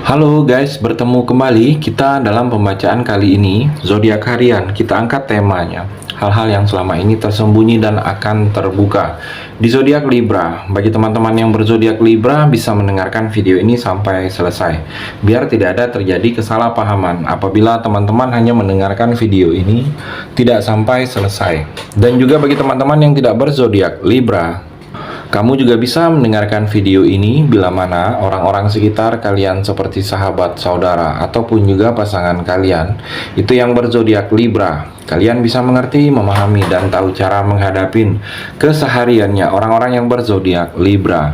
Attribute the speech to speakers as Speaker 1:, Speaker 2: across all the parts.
Speaker 1: Halo guys, bertemu kembali kita dalam pembacaan kali ini, zodiak harian. Kita angkat temanya, hal-hal yang selama ini tersembunyi dan akan terbuka di zodiak Libra. Bagi teman-teman yang berzodiak Libra bisa mendengarkan video ini sampai selesai, biar tidak ada terjadi kesalahpahaman apabila teman-teman hanya mendengarkan video ini tidak sampai selesai. Dan juga bagi teman-teman yang tidak berzodiak Libra, kamu juga bisa mendengarkan video ini bila mana orang-orang sekitar kalian seperti sahabat, saudara, ataupun juga pasangan kalian itu yang berzodiak Libra. Kalian bisa mengerti, memahami, dan tahu cara menghadapi kesehariannya orang-orang yang berzodiak Libra.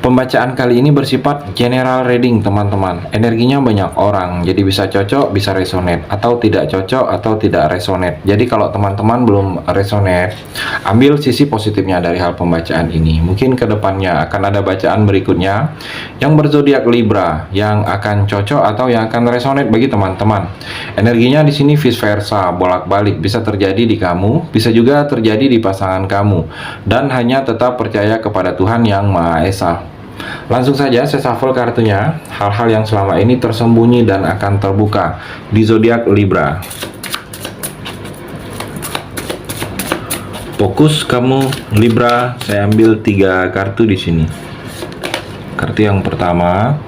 Speaker 1: Pembacaan kali ini bersifat general reading teman-teman. Energinya banyak orang, jadi bisa cocok, bisa resonate, atau tidak cocok, atau tidak resonate. Jadi kalau teman-teman belum resonate, ambil sisi positifnya dari hal pembacaan ini. Mungkin kedepannya akan ada bacaan berikutnya yang berzodiak Libra, yang akan cocok atau yang akan resonate bagi teman-teman. Energinya di sini vice versa, bolak-balik, bisa terjadi di kamu, bisa juga terjadi di pasangan kamu. Dan hanya tetap percaya kepada Tuhan Yang Maha Esa. Langsung saja saya shuffle kartunya, hal-hal yang selama ini tersembunyi dan akan terbuka di zodiak Libra. Fokus kamu Libra, saya ambil 3 kartu di sini. Kartu yang pertama,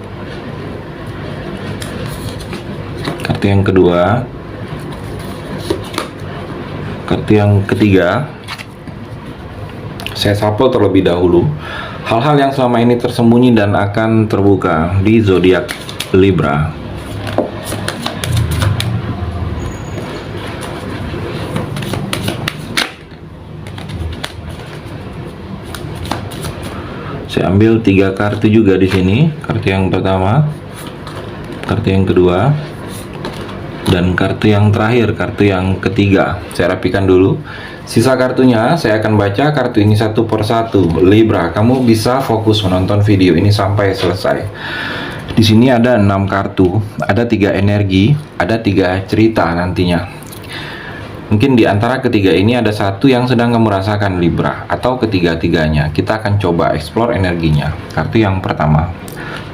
Speaker 1: kartu yang kedua, kartu yang ketiga. Saya shuffle terlebih dahulu. Hal-hal yang selama ini tersembunyi dan akan terbuka di zodiak Libra. Saya ambil 3 kartu juga di sini. Kartu yang pertama, kartu yang kedua, dan kartu yang terakhir, kartu yang ketiga. Saya rapikan dulu. Sisa kartunya saya akan baca kartu ini satu persatu. Libra, kamu bisa fokus menonton video ini sampai selesai. Di sini ada 6 kartu, ada 3 energi, ada 3 cerita nantinya. Mungkin di antara ketiga ini ada satu yang sedang kamu rasakan Libra, atau ketiga-tiganya. Kita akan coba explore energinya. Kartu yang pertama,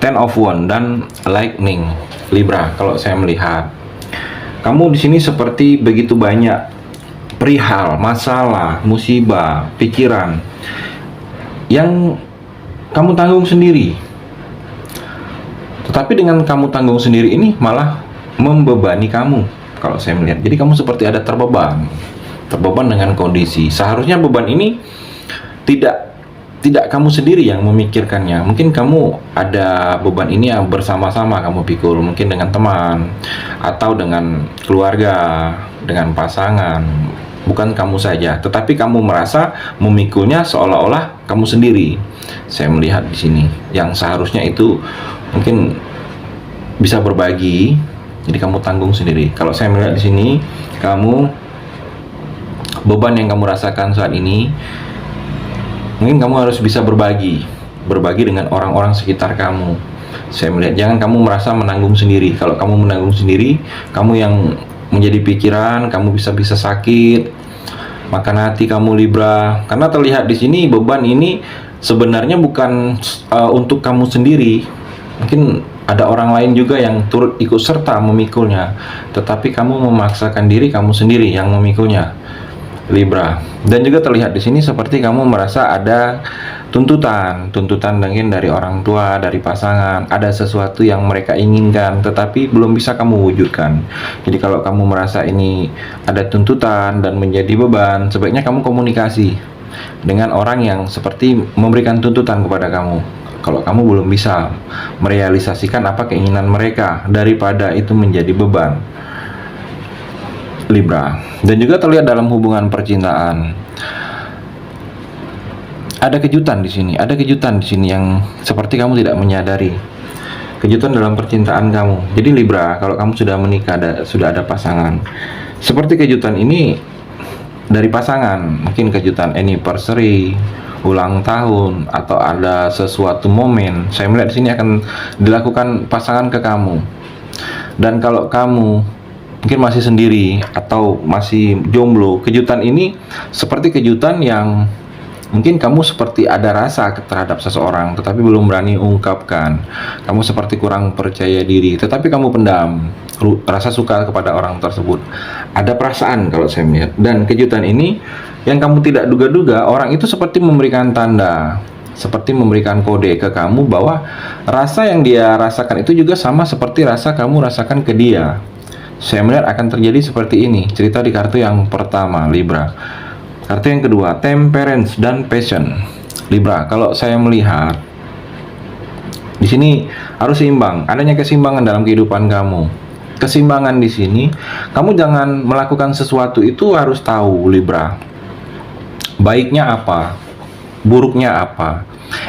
Speaker 1: Ten of Wands dan Lightning. Libra, kalau saya melihat kamu di sini seperti begitu banyak perihal, masalah, musibah, pikiran yang kamu tanggung sendiri. Tetapi dengan kamu tanggung sendiri ini malah membebani kamu, kalau saya melihat. Jadi kamu seperti ada terbeban dengan kondisi. Seharusnya beban ini tidak kamu sendiri yang memikirkannya. Mungkin kamu ada beban ini yang bersama-sama kamu pikul, mungkin dengan teman atau dengan keluarga, dengan pasangan. Bukan kamu saja, tetapi kamu merasa memikulnya seolah-olah kamu sendiri. Saya melihat di sini yang seharusnya itu mungkin bisa berbagi, jadi kamu tanggung sendiri. Kalau saya melihat di sini, kamu beban yang kamu rasakan saat ini, mungkin kamu harus bisa berbagi dengan orang-orang sekitar kamu. Saya melihat jangan kamu merasa menanggung sendiri. Kalau kamu menanggung sendiri, kamu yang menjadi pikiran, kamu bisa sakit, makan hati kamu Libra. Karena terlihat di sini beban ini sebenarnya bukan untuk kamu sendiri. Mungkin ada orang lain juga yang turut ikut serta memikulnya, tetapi kamu memaksakan diri kamu sendiri yang memikulnya Libra. Dan juga terlihat di sini seperti kamu merasa ada tuntutan mungkin dari orang tua, dari pasangan, ada sesuatu yang mereka inginkan tetapi belum bisa kamu wujudkan. Jadi kalau kamu merasa ini ada tuntutan dan menjadi beban, sebaiknya kamu komunikasi dengan orang yang seperti memberikan tuntutan kepada kamu. Kalau kamu belum bisa merealisasikan apa keinginan mereka, daripada itu menjadi beban Libra. Dan juga terlihat dalam hubungan percintaan, ada kejutan di sini, yang seperti kamu tidak menyadari. Kejutan dalam percintaan kamu. Jadi Libra, kalau kamu sudah menikah, sudah ada pasangan, seperti kejutan ini dari pasangan. Mungkin kejutan anniversary, ulang tahun, atau ada sesuatu momen. Saya melihat di sini akan dilakukan pasangan ke kamu. Dan kalau kamu mungkin masih sendiri atau masih jomblo, kejutan ini seperti kejutan yang Mungkin kamu seperti ada rasa terhadap seseorang, tetapi belum berani ungkapkan. Kamu seperti kurang percaya diri, tetapi kamu pendam rasa suka kepada orang tersebut. Ada perasaan kalau saya melihat. Dan kejutan ini yang kamu tidak duga-duga, orang itu seperti memberikan tanda, seperti memberikan kode ke kamu bahwa rasa yang dia rasakan itu juga sama seperti rasa kamu rasakan ke dia. Saya melihat akan terjadi seperti ini. Cerita di kartu yang pertama, Libra. Kartu yang kedua, Temperance dan Passion. Libra, kalau saya melihat di sini harus seimbang, adanya keseimbangan dalam kehidupan kamu. Keseimbangan di sini, kamu jangan melakukan sesuatu itu harus tahu, Libra. Baiknya apa? Buruknya apa?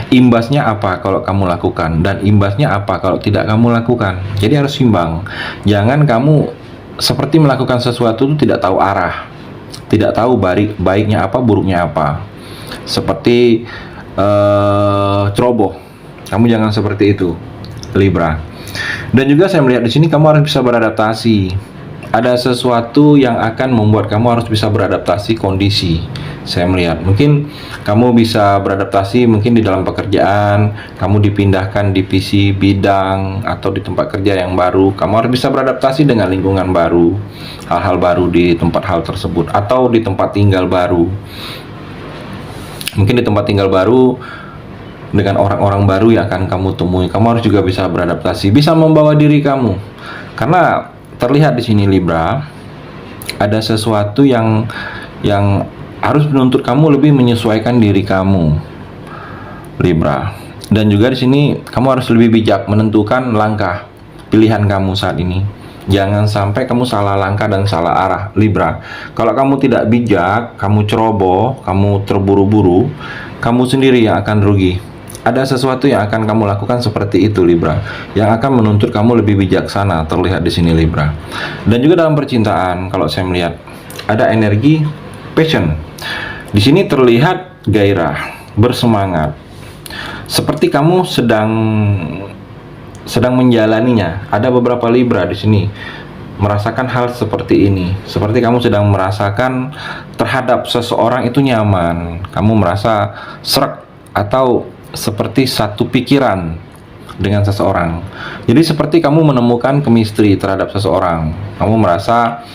Speaker 1: Imbasnya apa kalau kamu lakukan, dan imbasnya apa kalau tidak kamu lakukan. Jadi harus seimbang. Jangan kamu seperti melakukan sesuatu itu tidak tahu arah, tidak tahu baiknya apa, buruknya apa. Seperti ceroboh. Kamu jangan seperti itu, Libra. Dan juga saya melihat di sini kamu harus bisa beradaptasi. Ada sesuatu yang akan membuat kamu harus bisa beradaptasi kondisi. Saya melihat mungkin kamu bisa beradaptasi mungkin di dalam pekerjaan, kamu dipindahkan divisi bidang atau di tempat kerja yang baru. Kamu harus bisa beradaptasi dengan lingkungan baru, hal-hal baru di tempat hal tersebut, atau di tempat tinggal baru. Mungkin di tempat tinggal baru dengan orang-orang baru yang akan kamu temui. Kamu harus juga bisa beradaptasi, bisa membawa diri kamu. Karena terlihat di sini, Libra, ada sesuatu yang harus menuntut kamu lebih menyesuaikan diri kamu, Libra. Dan juga di sini kamu harus lebih bijak menentukan langkah pilihan kamu saat ini. Jangan sampai kamu salah langkah dan salah arah, Libra. Kalau kamu tidak bijak, kamu ceroboh, kamu terburu-buru, kamu sendiri yang akan rugi. Ada sesuatu yang akan kamu lakukan seperti itu, Libra, yang akan menuntut kamu lebih bijaksana, terlihat di sini, Libra. Dan juga dalam percintaan, kalau saya melihat ada energi passion. Di sini terlihat gairah, bersemangat. Seperti kamu sedang menjalaninya. Ada beberapa Libra di sini merasakan hal seperti ini. Seperti kamu sedang merasakan terhadap seseorang itu nyaman. Kamu merasa srek atau seperti satu pikiran dengan seseorang. Jadi seperti kamu menemukan chemistry terhadap seseorang. Kamu merasa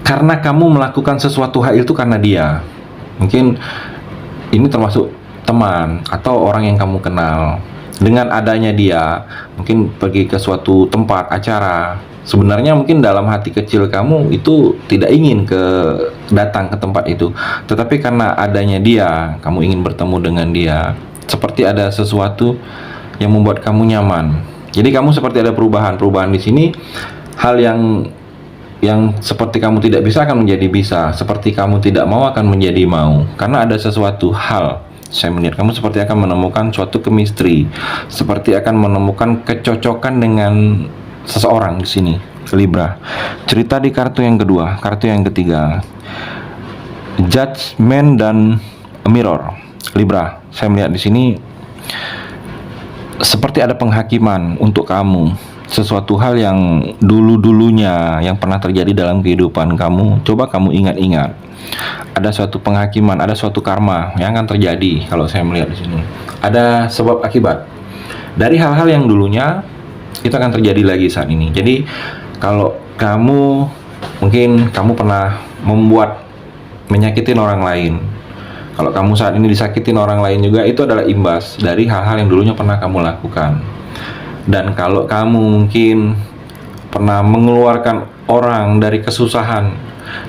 Speaker 1: karena kamu melakukan sesuatu hal itu karena dia. Mungkin ini termasuk teman atau orang yang kamu kenal. Dengan adanya dia, mungkin pergi ke suatu tempat acara. Sebenarnya mungkin dalam hati kecil kamu itu tidak ingin datang ke tempat itu, tetapi karena adanya dia, kamu ingin bertemu dengan dia. Seperti ada sesuatu yang membuat kamu nyaman. Jadi kamu seperti ada perubahan di sini. Hal yang seperti kamu tidak bisa akan menjadi bisa, seperti kamu tidak mau akan menjadi mau, karena ada sesuatu hal. Saya melihat kamu seperti akan menemukan suatu chemistry, seperti akan menemukan kecocokan dengan seseorang di sini, Libra. Cerita di kartu yang kedua, kartu yang ketiga, Judgment dan Mirror, Libra. Saya melihat di sini seperti ada penghakiman untuk kamu. Sesuatu hal yang dulu-dulunya yang pernah terjadi dalam kehidupan kamu, coba kamu ingat-ingat. Ada suatu penghakiman, ada suatu karma yang akan terjadi. Kalau saya melihat di sini, ada sebab akibat dari hal-hal yang dulunya itu akan terjadi lagi saat ini. Jadi kalau kamu mungkin kamu pernah menyakitin orang lain, kalau kamu saat ini disakitin orang lain juga, itu adalah imbas dari hal-hal yang dulunya pernah kamu lakukan. Dan kalau kamu mungkin pernah mengeluarkan orang dari kesusahan,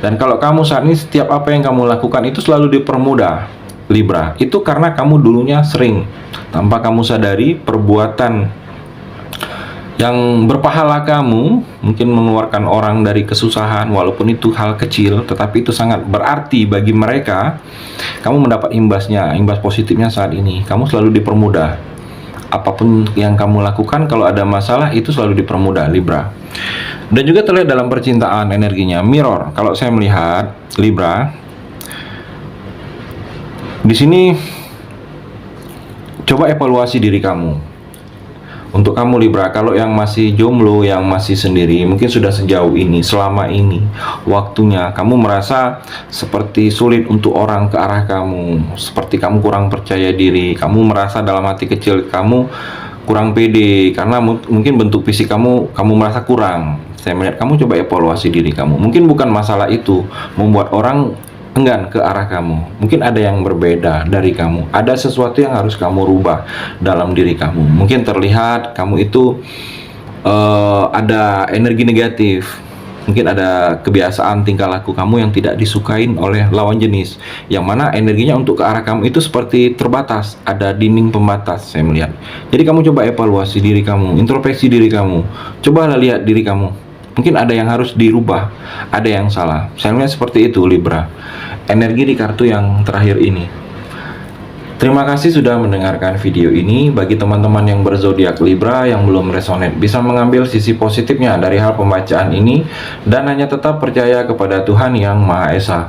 Speaker 1: dan kalau kamu saat ini setiap apa yang kamu lakukan itu selalu dipermudah, Libra, itu karena kamu dulunya sering tanpa kamu sadari perbuatan yang berpahala kamu, mungkin mengeluarkan orang dari kesusahan, walaupun itu hal kecil, tetapi itu sangat berarti bagi mereka. Kamu mendapat imbasnya, imbas positifnya saat ini. Kamu selalu dipermudah. Apapun yang kamu lakukan, kalau ada masalah itu selalu dipermudah, Libra. Dan juga terlihat dalam percintaan energinya Mirror. Kalau saya melihat, Libra, di sini coba evaluasi diri kamu. Untuk kamu Libra, kalau yang masih jomblo, yang masih sendiri, mungkin sudah sejauh ini, selama ini, waktunya kamu merasa seperti sulit untuk orang ke arah kamu, seperti kamu kurang percaya diri, kamu merasa dalam hati kecil kamu kurang pede, karena mungkin bentuk fisik kamu merasa kurang. Saya melihat kamu coba evaluasi diri kamu. Mungkin bukan masalah itu membuat orang enggan ke arah kamu. Mungkin ada yang berbeda dari kamu. Ada sesuatu yang harus kamu rubah dalam diri kamu. Mungkin terlihat kamu itu ada energi negatif. Mungkin ada kebiasaan tingkah laku kamu yang tidak disukain oleh lawan jenis, yang mana energinya untuk ke arah kamu itu seperti terbatas, ada dinding pembatas saya melihat. Jadi kamu coba evaluasi diri kamu, introspeksi diri kamu, coba lihat diri kamu. Mungkin ada yang harus dirubah, ada yang salah. Saya melihat seperti itu Libra. Energi di kartu yang terakhir ini. Terima kasih sudah mendengarkan video ini. Bagi teman-teman yang berzodiak Libra yang belum resonate, bisa mengambil sisi positifnya dari hal pembacaan ini dan hanya tetap percaya kepada Tuhan Yang Maha Esa.